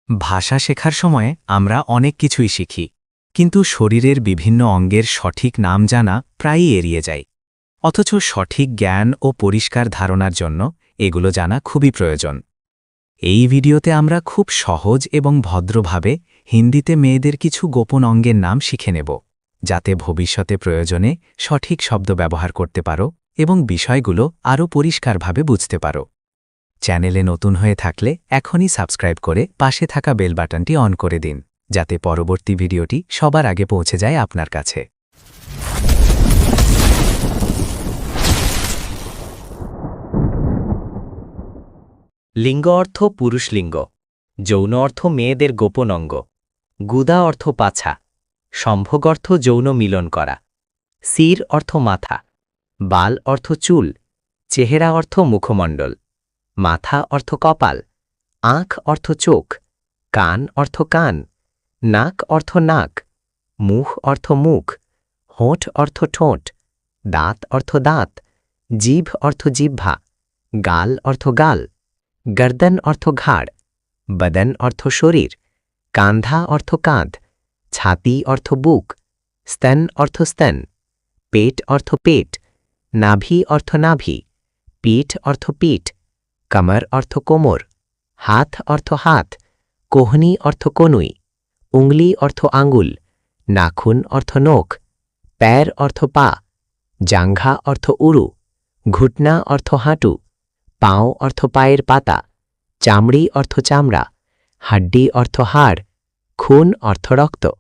ভাষা শেখার সময় আমরা অনেক কিছুই শিখি, কিন্তু শরীরের বিভিন্ন অঙ্গের সঠিক নাম জানা প্রায়ই এড়িয়ে যায়। অথচ সঠিক জ্ঞান ও পরিষ্কার ধারণার জন্য এগুলো জানা খুবই প্রয়োজন। এই ভিডিওতে আমরা খুব সহজ এবং ভদ্রভাবে হিন্দিতে মেয়েদের কিছু গোপন অঙ্গের নাম শিখে নেব, যাতে ভবিষ্যতে প্রয়োজনে সঠিক শব্দ ব্যবহার করতে পারো এবং বিষয়গুলো আরও পরিষ্কারভাবে বুঝতে পারো। চ্যানেলে নতুন হয়ে থাকলে এখনই সাবস্ক্রাইব করে পাশে থাকা বেল বাটনটি অন করে দিন, যাতে পরবর্তী ভিডিওটি সবার আগে পৌঁছে যায় আপনার কাছে। লিঙ্গ অর্থ পুরুষলিঙ্গ, যৌন অর্থ মেয়েদের গোপন অঙ্গ, গুদা অর্থ পাছা, সম্ভোগ অর্থ যৌন মিলন করা, সির অর্থ মাথা, বাল অর্থ চুল, চেহারা অর্থ মুখমণ্ডল, মাথা অর্থ কপাল, আঁখ অর্থ চোখ, কান অর্থ কান, নাক অর্থ নাক, মুখ অর্থ মুখ, হোঁঠ অর্থ ঠোঁট, দাঁত অর্থ দাঁত, জিভ অর্থ জিহ্বা, গাল অর্থ গাল, গর্দন অর্থ ঘাড়, বদন অর্থ শরীর, কাঁধা অর্থ কাঁধ, ছাতি অর্থ বুক, স্তন অর্থ স্তন, পেট অর্থ পেট, নাভি অর্থ নাভি, পিঠ অর্থ পিঠ, কমর অর্থ কোমর, হাত অর্থ হাত, কোহনি অর্থ কনুই, উংলি অর্থ আঙ্গুল, নাখুন অর্থ নখ, প্যার অর্থ পা, জাঙ্ঘা অর্থ উরু, ঘুটনা অর্থ হাঁটু, পাও অর্থ পায়ের পাতা, চামড়ি অর্থ চামড়া, হাড্ডি অর্থ হাড়, খুন অর্থ রক্ত।